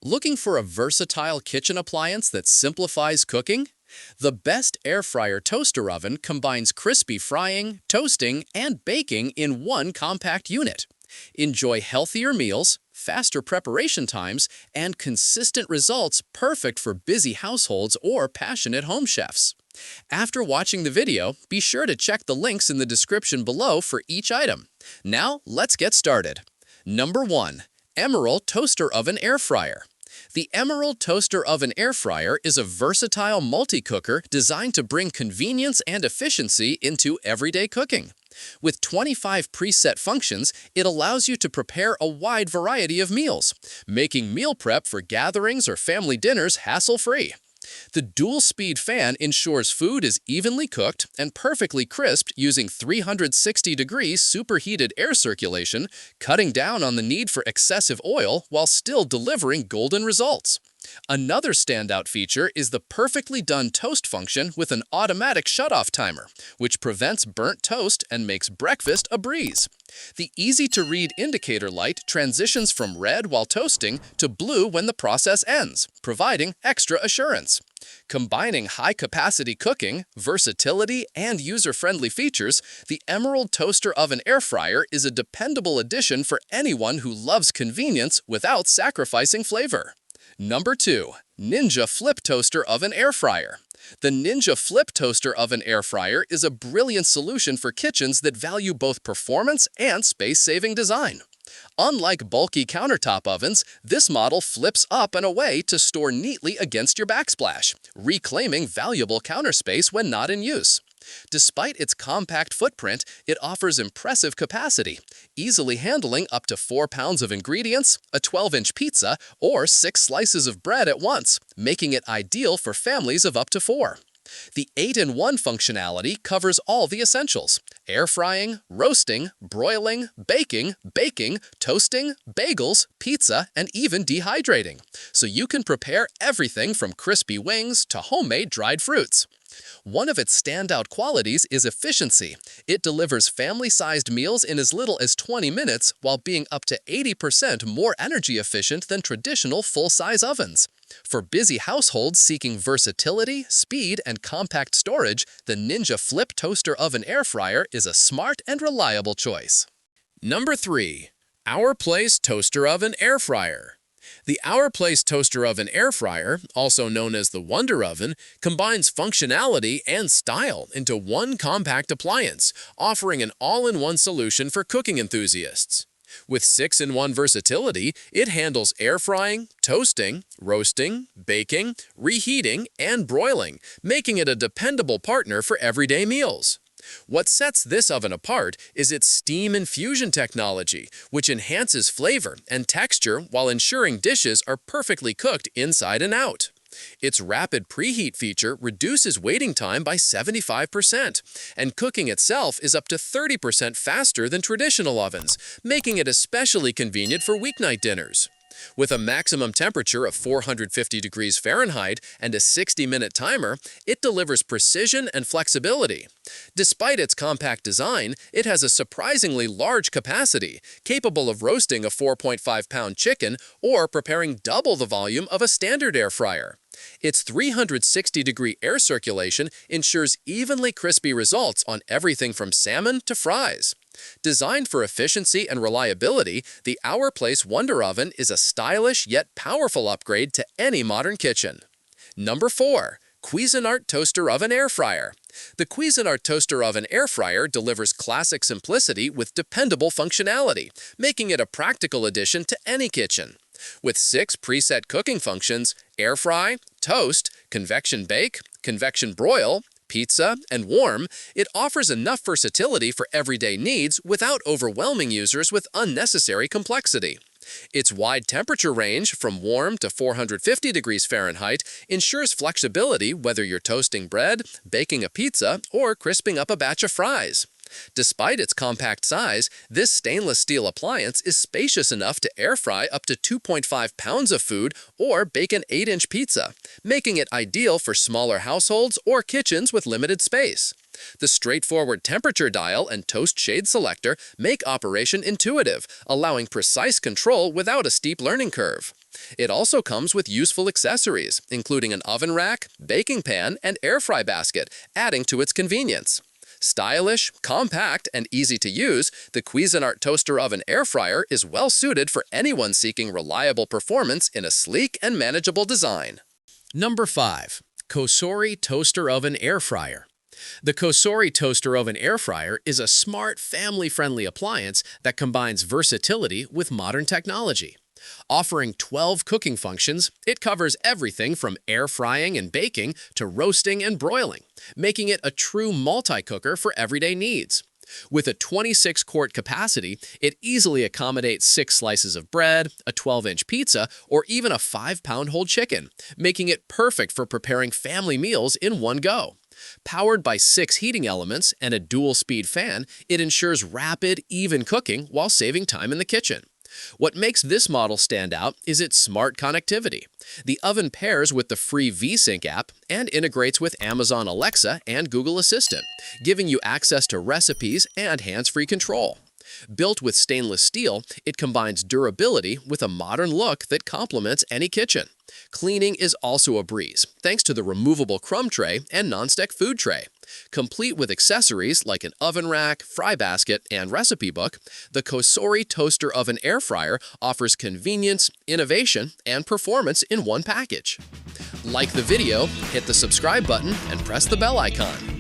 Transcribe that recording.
Looking for a versatile kitchen appliance that simplifies cooking? The best air fryer toaster oven combines crispy frying, toasting, and baking in one compact unit. Enjoy healthier meals, faster preparation times, and consistent results perfect for busy households or passionate home chefs. After watching the video, be sure to check the links in the description below for each item. Now, let's get started. Number 1. Emeril Toaster Oven Air Fryer. The Emeril Toaster Oven Air Fryer is a versatile multi-cooker designed to bring convenience and efficiency into everyday cooking. With 25 preset functions, it allows you to prepare a wide variety of meals, making meal prep for gatherings or family dinners hassle-free. The dual-speed fan ensures food is evenly cooked and perfectly crisped using 360 degrees superheated air circulation, cutting down on the need for excessive oil while still delivering golden results. Another standout feature is the perfectly done toast function with an automatic shutoff timer, which prevents burnt toast and makes breakfast a breeze. The easy-to-read indicator light transitions from red while toasting to blue when the process ends, providing extra assurance. Combining high-capacity cooking, versatility, and user-friendly features, the Emeril Toaster Oven Air Fryer is a dependable addition for anyone who loves convenience without sacrificing flavor. Number 2. Ninja Flip Toaster Oven Air Fryer. The Ninja Flip Toaster Oven Air Fryer is a brilliant solution for kitchens that value both performance and space-saving design. Unlike bulky countertop ovens, this model flips up and away to store neatly against your backsplash, reclaiming valuable counter space when not in use. Despite its compact footprint, it offers impressive capacity, easily handling up to 4 pounds of ingredients, a 12-inch pizza, or 6 slices of bread at once, making it ideal for families of up to 4. The 8-in-1 functionality covers all the essentials: air frying, roasting, broiling, baking, toasting, bagels, pizza, and even dehydrating, so you can prepare everything from crispy wings to homemade dried fruits. One of its standout qualities is efficiency. It delivers family-sized meals in as little as 20 minutes while being up to 80% more energy efficient than traditional full-size ovens. For busy households seeking versatility, speed, and compact storage, the Ninja Flip Toaster Oven Air Fryer is a smart and reliable choice. Number 3. Our Place Toaster Oven Air Fryer. The Our Place Toaster Oven Air Fryer, also known as the Wonder Oven, combines functionality and style into one compact appliance, offering an all-in-one solution for cooking enthusiasts. With 6-in-1 versatility, it handles air frying, toasting, roasting, baking, reheating, and broiling, making it a dependable partner for everyday meals. What sets this oven apart is its steam infusion technology, which enhances flavor and texture while ensuring dishes are perfectly cooked inside and out. Its rapid preheat feature reduces waiting time by 75%, and cooking itself is up to 30% faster than traditional ovens, making it especially convenient for weeknight dinners. With a maximum temperature of 450 degrees Fahrenheit and a 60-minute timer, it delivers precision and flexibility. Despite its compact design, it has a surprisingly large capacity, capable of roasting a 4.5-pound chicken or preparing double the volume of a standard air fryer. Its 360-degree air circulation ensures evenly crispy results on everything from salmon to fries. Designed for efficiency and reliability, the Our Place Wonder Oven is a stylish yet powerful upgrade to any modern kitchen. Number 4. Cuisinart Toaster Oven Air Fryer. The Cuisinart Toaster Oven Air Fryer delivers classic simplicity with dependable functionality, making it a practical addition to any kitchen. With 6 preset cooking functions: air fry, toast, convection bake, convection broil, pizza, and warm, it offers enough versatility for everyday needs without overwhelming users with unnecessary complexity. Its wide temperature range, from warm to 450 degrees Fahrenheit, ensures flexibility whether you're toasting bread, baking a pizza, or crisping up a batch of fries. Despite its compact size, this stainless steel appliance is spacious enough to air fry up to 2.5 pounds of food or bake an 8-inch pizza, making it ideal for smaller households or kitchens with limited space. The straightforward temperature dial and toast shade selector make operation intuitive, allowing precise control without a steep learning curve. It also comes with useful accessories, including an oven rack, baking pan, and air fry basket, adding to its convenience. Stylish, compact, and easy to use, the Cuisinart Toaster Oven Air Fryer is well suited for anyone seeking reliable performance in a sleek and manageable design. Number 5. COSORI Toaster Oven Air Fryer. The COSORI Toaster Oven Air Fryer is a smart, family-friendly appliance that combines versatility with modern technology. Offering 12 cooking functions, it covers everything from air frying and baking to roasting and broiling, making it a true multi-cooker for everyday needs. With a 26-quart capacity, it easily accommodates 6 slices of bread, a 12-inch pizza, or even a 5-pound whole chicken, making it perfect for preparing family meals in one go. Powered by 6 heating elements and a dual-speed fan, it ensures rapid, even cooking while saving time in the kitchen. What makes this model stand out is its smart connectivity. The oven pairs with the free VSync app and integrates with Amazon Alexa and Google Assistant, giving you access to recipes and hands-free control. Built with stainless steel, it combines durability with a modern look that complements any kitchen. Cleaning is also a breeze, thanks to the removable crumb tray and nonstick food tray. Complete with accessories like an oven rack, fry basket, and recipe book, the COSORI Toaster Oven Air Fryer offers convenience, innovation, and performance in one package. Like the video, hit the subscribe button, and press the bell icon.